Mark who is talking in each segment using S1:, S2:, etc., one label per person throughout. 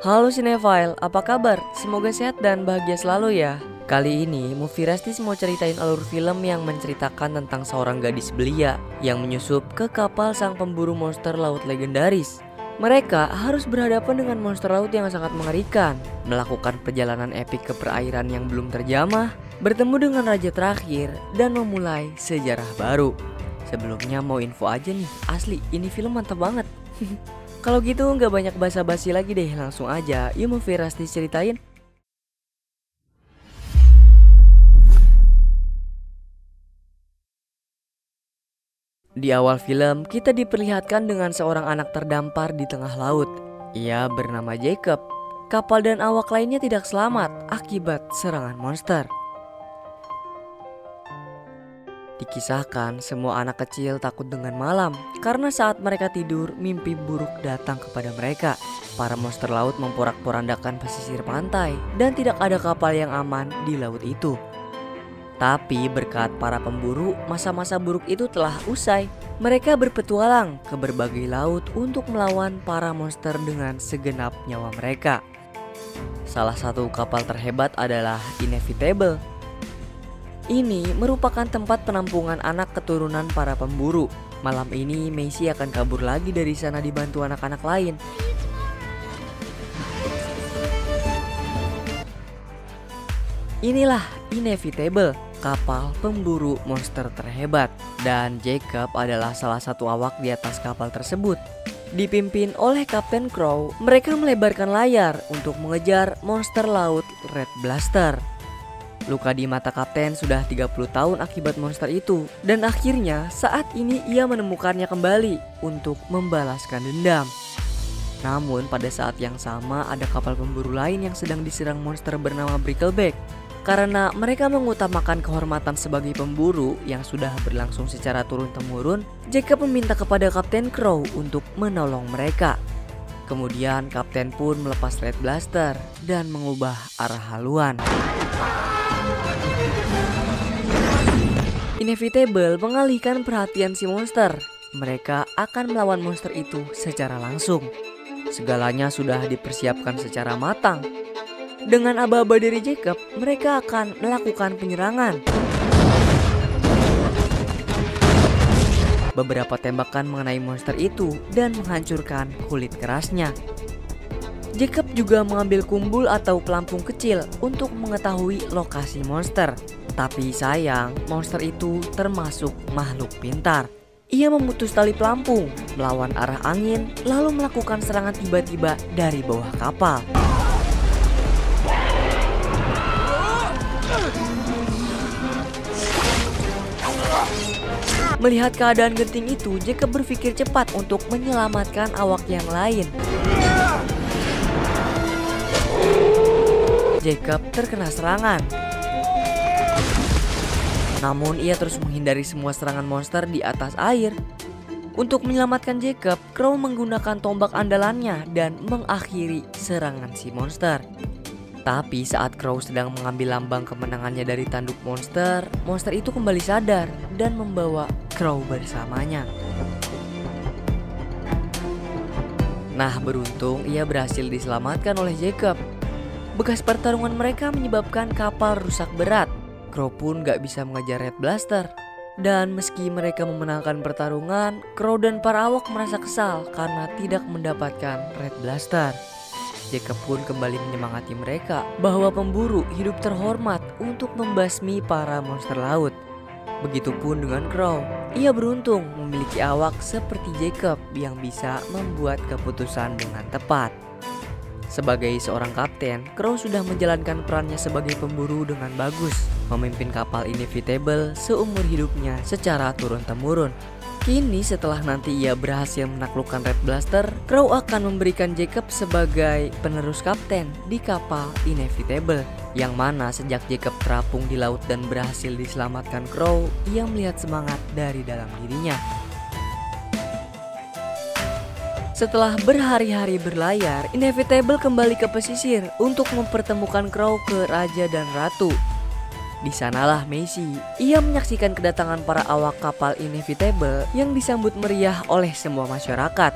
S1: Halo Cinephile, apa kabar? Semoga sehat dan bahagia selalu ya. Kali ini Movie Rastis mau ceritain alur film yang menceritakan tentang seorang gadis belia yang menyusup ke kapal sang pemburu monster laut legendaris. Mereka harus berhadapan dengan monster laut yang sangat mengerikan, melakukan perjalanan epik ke perairan yang belum terjamah, bertemu dengan raja terakhir, dan memulai sejarah baru. Sebelumnya mau info aja nih, asli ini film mantap banget. Kalau gitu nggak banyak basa-basi lagi deh, langsung aja yuk Movie Rastis ceritain. Di awal film kita diperlihatkan dengan seorang anak terdampar di tengah laut. Ia bernama Jacob. Kapal dan awak lainnya tidak selamat akibat serangan monster. Dikisahkan semua anak kecil takut dengan malam karena saat mereka tidur mimpi buruk datang kepada mereka. Para monster laut memporak-porandakan pesisir pantai dan tidak ada kapal yang aman di laut itu. Tapi berkat para pemburu, masa-masa buruk itu telah usai. Mereka berpetualang ke berbagai laut untuk melawan para monster dengan segenap nyawa mereka. Salah satu kapal terhebat adalah Inevitable. Ini merupakan tempat penampungan anak keturunan para pemburu. Malam ini Macy akan kabur lagi dari sana dibantu anak-anak lain. Inilah Inevitable, kapal pemburu monster terhebat. Dan Jacob adalah salah satu awak di atas kapal tersebut. Dipimpin oleh Kapten Crow, mereka melebarkan layar untuk mengejar monster laut Red Blaster. Luka di mata kapten sudah 30 tahun akibat monster itu. Dan akhirnya saat ini ia menemukannya kembali untuk membalaskan dendam. Namun pada saat yang sama ada kapal pemburu lain yang sedang diserang monster bernama Brickleback. Karena mereka mengutamakan kehormatan sebagai pemburu yang sudah berlangsung secara turun-temurun, Jacob meminta kepada Kapten Crow untuk menolong mereka. Kemudian kapten pun melepas Red Blaster dan mengubah arah haluan. Inevitable mengalihkan perhatian si monster. Mereka akan melawan monster itu secara langsung. Segalanya sudah dipersiapkan secara matang. Dengan aba-aba dari Jacob, mereka akan melakukan penyerangan. Beberapa tembakan mengenai monster itu dan menghancurkan kulit kerasnya. Jacob juga mengambil kumbul atau pelampung kecil untuk mengetahui lokasi monster. Tapi sayang, monster itu termasuk makhluk pintar. Ia memutus tali pelampung, melawan arah angin, lalu melakukan serangan tiba-tiba dari bawah kapal. Melihat keadaan genting itu, Jacob berpikir cepat untuk menyelamatkan awak yang lain. Jacob terkena serangan. Namun ia terus menghindari semua serangan monster di atas air. Untuk menyelamatkan Jacob, Crow menggunakan tombak andalannya dan mengakhiri serangan si monster. Tapi saat Crow sedang mengambil lambang kemenangannya dari tanduk monster, monster itu kembali sadar dan membawa Crow bersamanya. Nah, beruntung ia berhasil diselamatkan oleh Jacob. Bekas pertarungan mereka menyebabkan kapal rusak berat. Crow pun gak bisa mengejar Red Blaster. Dan meski mereka memenangkan pertarungan, Crow dan para awak merasa kesal karena tidak mendapatkan Red Blaster. Jacob pun kembali menyemangati mereka bahwa pemburu hidup terhormat untuk membasmi para monster laut. Begitupun dengan Crow, ia beruntung memiliki awak seperti Jacob yang bisa membuat keputusan dengan tepat. Sebagai seorang kapten, Crow sudah menjalankan perannya sebagai pemburu dengan bagus, memimpin kapal Inevitable seumur hidupnya secara turun-temurun. Kini setelah nanti ia berhasil menaklukkan Red Blaster, Crow akan memberikan Jacob sebagai penerus kapten di kapal Inevitable. Yang mana sejak Jacob terapung di laut dan berhasil diselamatkan Crow, ia melihat semangat dari dalam dirinya. Setelah berhari-hari berlayar, Inevitable kembali ke pesisir untuk mempertemukan Crow ke Raja dan Ratu. Di sanalah Macy, ia menyaksikan kedatangan para awak kapal Inevitable yang disambut meriah oleh semua masyarakat.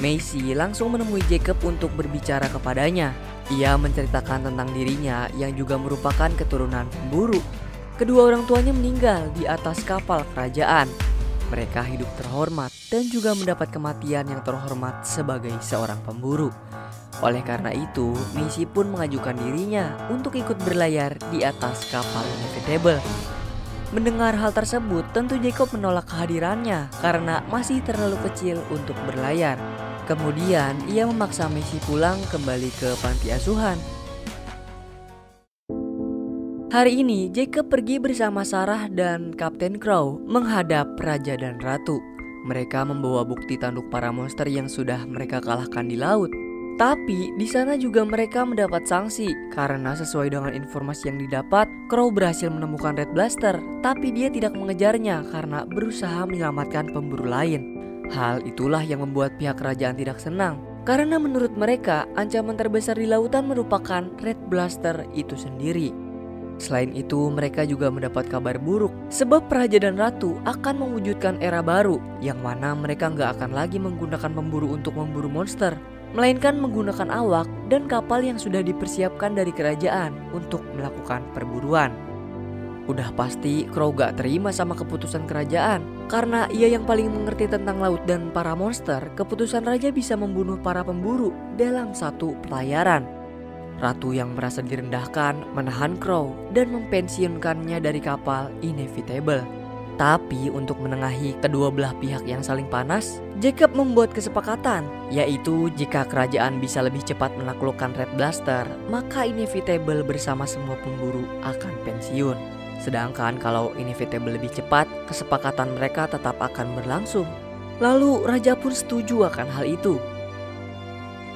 S1: Macy langsung menemui Jacob untuk berbicara kepadanya. Ia menceritakan tentang dirinya yang juga merupakan keturunan pemburu. Kedua orang tuanya meninggal di atas kapal kerajaan. Mereka hidup terhormat dan juga mendapat kematian yang terhormat sebagai seorang pemburu. Oleh karena itu, Macy pun mengajukan dirinya untuk ikut berlayar di atas kapal Inevitable. Mendengar hal tersebut, tentu Jacob menolak kehadirannya karena masih terlalu kecil untuk berlayar. Kemudian, ia memaksa Macy pulang kembali ke panti asuhan. Hari ini, Jacob pergi bersama Sarah dan Kapten Crow menghadap Raja dan Ratu. Mereka membawa bukti tanduk para monster yang sudah mereka kalahkan di laut. Tapi di sana juga mereka mendapat sanksi karena sesuai dengan informasi yang didapat, Crow berhasil menemukan Red Blaster, tapi dia tidak mengejarnya karena berusaha menyelamatkan pemburu lain. Hal itulah yang membuat pihak kerajaan tidak senang, karena menurut mereka ancaman terbesar di lautan merupakan Red Blaster itu sendiri. Selain itu, mereka juga mendapat kabar buruk sebab Raja dan Ratu akan mewujudkan era baru yang mana mereka nggak akan lagi menggunakan pemburu untuk memburu monster, melainkan menggunakan awak dan kapal yang sudah dipersiapkan dari kerajaan untuk melakukan perburuan. Udah pasti Crow gak terima sama keputusan kerajaan, karena ia yang paling mengerti tentang laut dan para monster. Keputusan raja bisa membunuh para pemburu dalam satu pelayaran. Ratu yang merasa direndahkan menahan Crow dan mempensiunkannya dari kapal Inevitable. Tapi untuk menengahi kedua belah pihak yang saling panas, Jacob membuat kesepakatan, yaitu jika kerajaan bisa lebih cepat menaklukkan Red Blaster, maka Inevitable bersama semua pemburu akan pensiun. Sedangkan kalau Inevitable lebih cepat, kesepakatan mereka tetap akan berlangsung. Lalu raja pun setuju akan hal itu.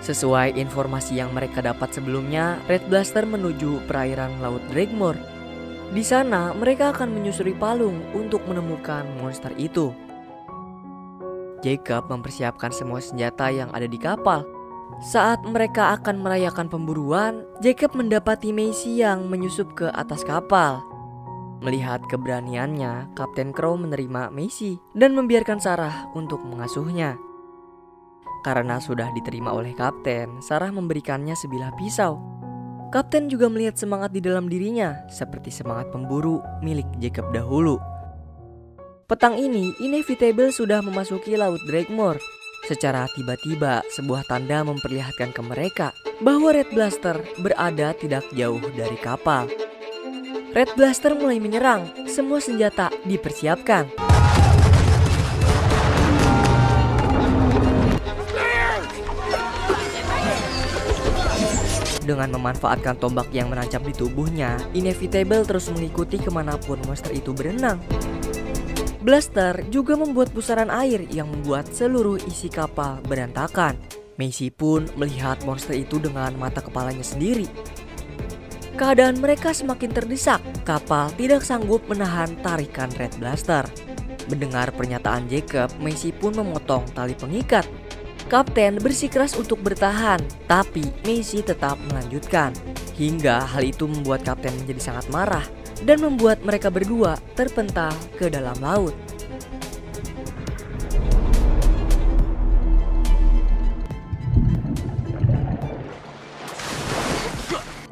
S1: Sesuai informasi yang mereka dapat sebelumnya, Red Blaster menuju perairan Laut Drakemore. Di sana mereka akan menyusuri palung untuk menemukan monster itu. Jacob mempersiapkan semua senjata yang ada di kapal. Saat mereka akan merayakan pemburuan, Jacob mendapati Macy yang menyusup ke atas kapal. Melihat keberaniannya, Kapten Crow menerima Macy dan membiarkan Sarah untuk mengasuhnya. Karena sudah diterima oleh Kapten, Sarah memberikannya sebilah pisau. Kapten juga melihat semangat di dalam dirinya, seperti semangat pemburu milik Jacob dahulu. Petang ini, Inevitable sudah memasuki Laut Drakemore. Secara tiba-tiba, sebuah tanda memperlihatkan ke mereka bahwa Red Blaster berada tidak jauh dari kapal. Red Blaster mulai menyerang, semua senjata dipersiapkan. Dengan memanfaatkan tombak yang menancap di tubuhnya, Inevitable terus mengikuti kemanapun monster itu berenang. Blaster juga membuat pusaran air yang membuat seluruh isi kapal berantakan. Macy pun melihat monster itu dengan mata kepalanya sendiri. Keadaan mereka semakin terdesak, kapal tidak sanggup menahan tarikan Red Blaster. Mendengar pernyataan Jacob, Macy pun memotong tali pengikat. Kapten bersikeras untuk bertahan, tapi Macy tetap melanjutkan. Hingga hal itu membuat Kapten menjadi sangat marah dan membuat mereka berdua terpental ke dalam laut.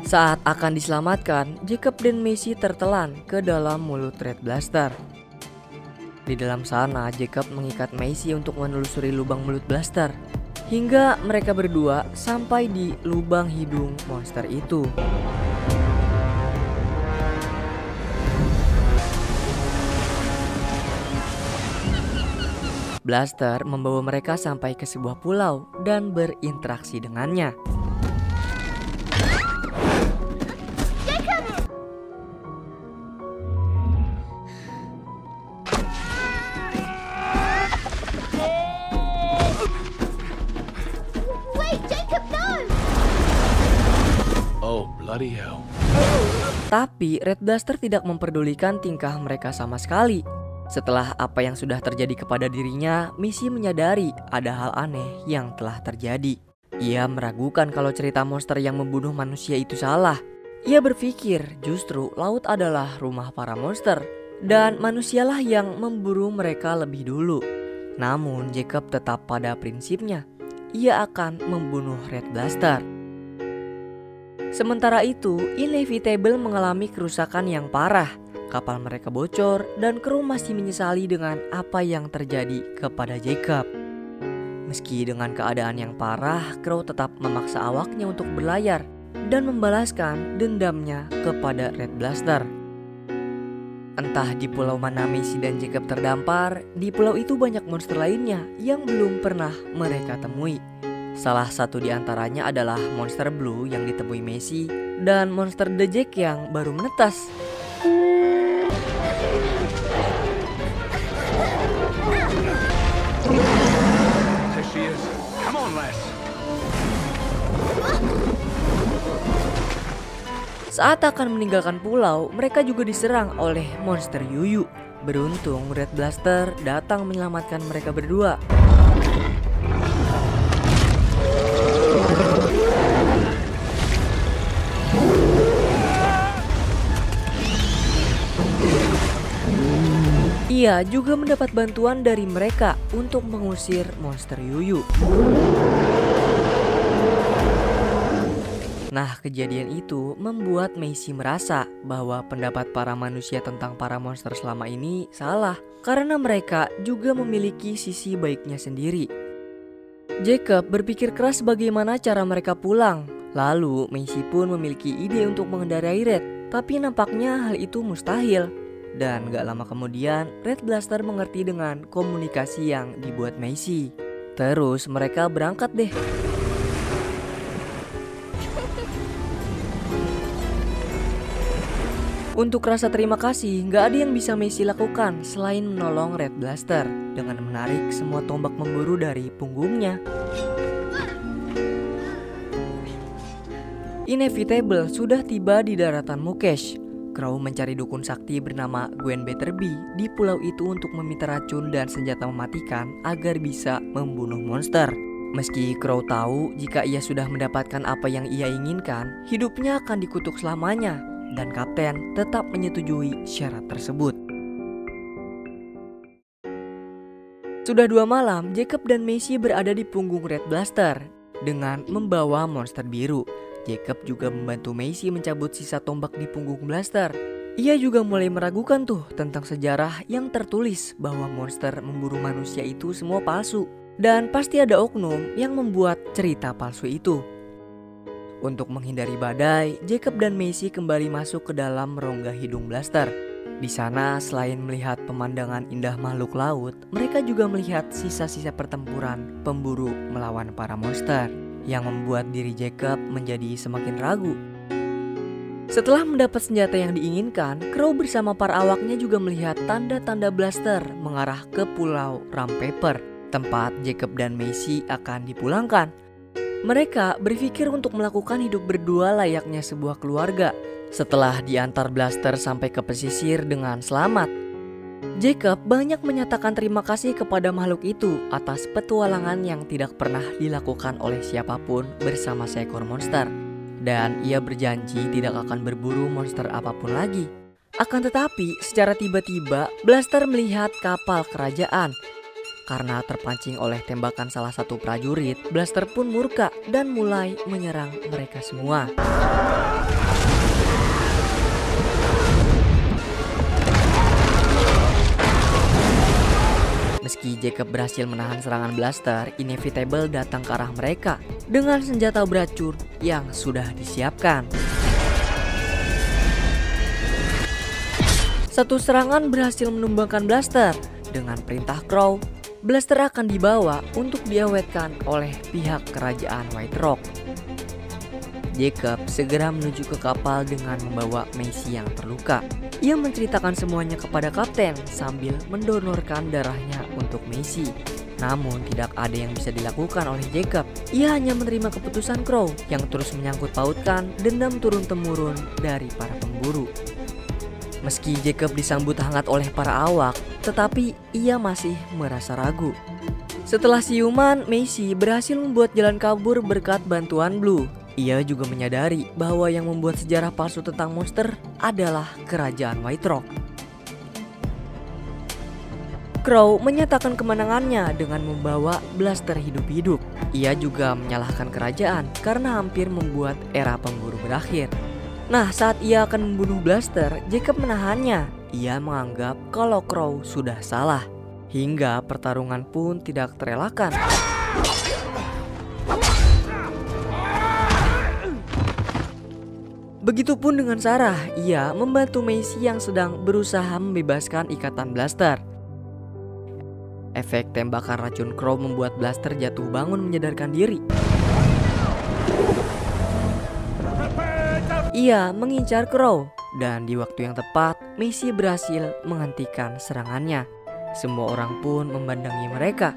S1: Saat akan diselamatkan, Jacob dan Macy tertelan ke dalam mulut Red Blaster. Di dalam sana, Jacob mengikat Macy untuk menelusuri lubang mulut Blaster hingga mereka berdua sampai di lubang hidung monster itu. Blaster membawa mereka sampai ke sebuah pulau dan berinteraksi dengannya. Tapi Red Blaster tidak memperdulikan tingkah mereka sama sekali. Setelah apa yang sudah terjadi kepada dirinya, Macy menyadari ada hal aneh yang telah terjadi. Ia meragukan kalau cerita monster yang membunuh manusia itu salah. Ia berpikir justru laut adalah rumah para monster dan manusialah yang memburu mereka lebih dulu. Namun Jacob tetap pada prinsipnya. ia akan membunuh Red Blaster. Sementara itu, Inevitable mengalami kerusakan yang parah. Kapal mereka bocor dan kru masih menyesali dengan apa yang terjadi kepada Jacob. Meski dengan keadaan yang parah, kru tetap memaksa awaknya untuk berlayar dan membalaskan dendamnya kepada Red Blaster. Entah di pulau mana Macy dan Jacob terdampar, di pulau itu banyak monster lainnya yang belum pernah mereka temui. Salah satu di antaranya adalah monster Blue yang ditemui Macy dan monster The Jack yang baru menetas. Saat akan meninggalkan pulau, mereka juga diserang oleh monster Yuyu. Beruntung Red Blaster datang menyelamatkan mereka berdua. Ia juga mendapat bantuan dari mereka untuk mengusir monster Yuyu. Nah, kejadian itu membuat Macy merasa bahwa pendapat para manusia tentang para monster selama ini salah, karena mereka juga memiliki sisi baiknya sendiri. Jacob berpikir keras bagaimana cara mereka pulang. Lalu Macy pun memiliki ide untuk mengendarai Red, tapi nampaknya hal itu mustahil. Dan gak lama kemudian, Red Blaster mengerti dengan komunikasi yang dibuat Macy. Terus mereka berangkat deh. Untuk rasa terima kasih, gak ada yang bisa Macy lakukan selain menolong Red Blaster dengan menarik semua tombak memburu dari punggungnya. Inevitable sudah tiba di daratan Mukesh. Crow mencari dukun sakti bernama Gwen Betterby di pulau itu untuk meminta racun dan senjata mematikan agar bisa membunuh monster. Meski Crow tahu jika ia sudah mendapatkan apa yang ia inginkan, hidupnya akan dikutuk selamanya. Dan Kapten tetap menyetujui syarat tersebut. Sudah 2 malam, Jacob dan Macy berada di punggung Red Blaster dengan membawa monster biru. Jacob juga membantu Macy mencabut sisa tombak di punggung Blaster. Ia juga mulai meragukan tuh tentang sejarah yang tertulis bahwa monster memburu manusia itu semua palsu. Dan pasti ada oknum yang membuat cerita palsu itu. Untuk menghindari badai, Jacob dan Macy kembali masuk ke dalam rongga hidung Blaster. Di sana, selain melihat pemandangan indah makhluk laut, mereka juga melihat sisa-sisa pertempuran pemburu melawan para monster, yang membuat diri Jacob menjadi semakin ragu. Setelah mendapat senjata yang diinginkan, Crow bersama para awaknya juga melihat tanda-tanda Blaster mengarah ke Pulau Rampaper, tempat Jacob dan Macy akan dipulangkan. Mereka berpikir untuk melakukan hidup berdua layaknya sebuah keluarga setelah diantar Blaster sampai ke pesisir dengan selamat. Jacob banyak menyatakan terima kasih kepada makhluk itu atas petualangan yang tidak pernah dilakukan oleh siapapun bersama seekor monster. Dan ia berjanji tidak akan berburu monster apapun lagi. Akan tetapi secara tiba-tiba Blaster melihat kapal kerajaan. Karena terpancing oleh tembakan salah satu prajurit, Blaster pun murka dan mulai menyerang mereka semua. Meski Jacob berhasil menahan serangan Blaster, Inevitable datang ke arah mereka dengan senjata beracun yang sudah disiapkan. Satu serangan berhasil menumbangkan Blaster. Dengan perintah Crow, Blaster akan dibawa untuk diawetkan oleh pihak kerajaan White Rock. Jacob segera menuju ke kapal dengan membawa Macy yang terluka. Ia menceritakan semuanya kepada Kapten sambil mendonorkan darahnya untuk Macy. Namun tidak ada yang bisa dilakukan oleh Jacob. Ia hanya menerima keputusan Crow yang terus menyangkut pautkan dendam turun-temurun dari para pemburu. Meski Jacob disambut hangat oleh para awak, tetapi ia masih merasa ragu. Setelah siuman, Macy berhasil membuat jalan kabur berkat bantuan Blue. Ia juga menyadari bahwa yang membuat sejarah palsu tentang monster adalah kerajaan White Rock. Crow menyatakan kemenangannya dengan membawa blaster hidup-hidup. Ia juga menyalahkan kerajaan karena hampir membuat era pemburu berakhir. Nah, saat ia akan membunuh Blaster, Jacob menahannya. Ia menganggap kalau Crow sudah salah. Hingga pertarungan pun tidak terelakkan. Begitupun dengan Sarah, ia membantu Macy yang sedang berusaha membebaskan ikatan Blaster. Efek tembakan racun Crow membuat Blaster jatuh bangun menyadarkan diri. Ia mengincar Crow, dan di waktu yang tepat, Macy berhasil menghentikan serangannya. Semua orang pun memandangi mereka.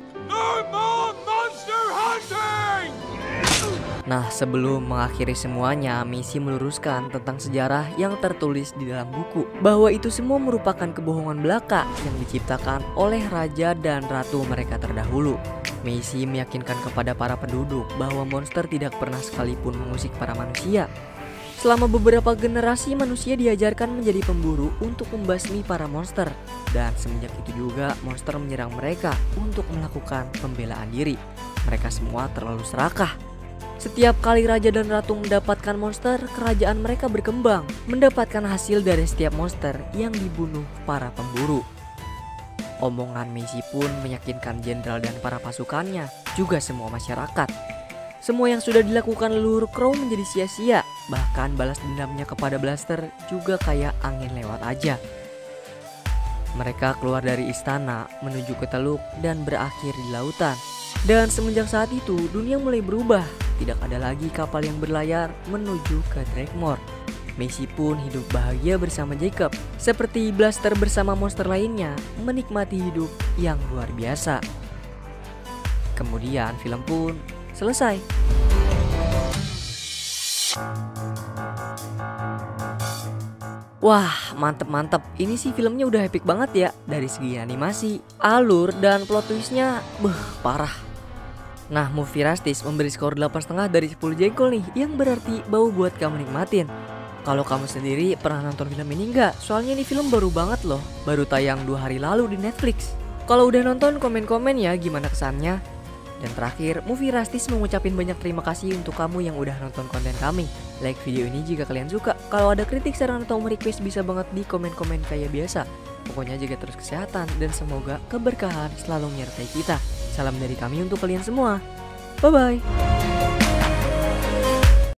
S1: Nah, sebelum mengakhiri semuanya, Macy meluruskan tentang sejarah yang tertulis di dalam buku, bahwa itu semua merupakan kebohongan belaka yang diciptakan oleh raja dan ratu mereka terdahulu. Macy meyakinkan kepada para penduduk bahwa monster tidak pernah sekalipun mengusik para manusia. Selama beberapa generasi, manusia diajarkan menjadi pemburu untuk membasmi para monster. Dan semenjak itu juga, monster menyerang mereka untuk melakukan pembelaan diri. Mereka semua terlalu serakah. Setiap kali raja dan ratu mendapatkan monster, kerajaan mereka berkembang, mendapatkan hasil dari setiap monster yang dibunuh para pemburu. Omongan Macy pun meyakinkan jenderal dan para pasukannya, juga semua masyarakat. Semua yang sudah dilakukan leluhur Crow menjadi sia-sia, bahkan balas dendamnya kepada Blaster juga kayak angin lewat aja. Mereka keluar dari istana, menuju ke teluk dan berakhir di lautan. Dan semenjak saat itu, dunia mulai berubah. Tidak ada lagi kapal yang berlayar menuju ke Drakemore. Macy pun hidup bahagia bersama Jacob, seperti Blaster bersama monster lainnya, menikmati hidup yang luar biasa. Kemudian film pun selesai. Wah, mantep. Ini sih filmnya udah epic banget ya. Dari segi animasi, alur, dan plot twistnya parah. Nah, Movie Rastis memberi skor 8,5 dari 10 jengkol nih, yang berarti bau buat kamu nikmatin. Kalau kamu sendiri pernah nonton film ini nggak? Soalnya ini film baru banget loh, baru tayang 2 hari lalu di Netflix. Kalau udah nonton, komen-komen ya gimana kesannya. Dan terakhir, Movie Rastis mengucapin banyak terima kasih untuk kamu yang udah nonton konten kami. Like video ini jika kalian suka. Kalau ada kritik, saran, atau request bisa banget di komen-komen kayak biasa. Pokoknya jaga terus kesehatan dan semoga keberkahan selalu menyertai kita. Salam dari kami untuk kalian semua. Bye-bye.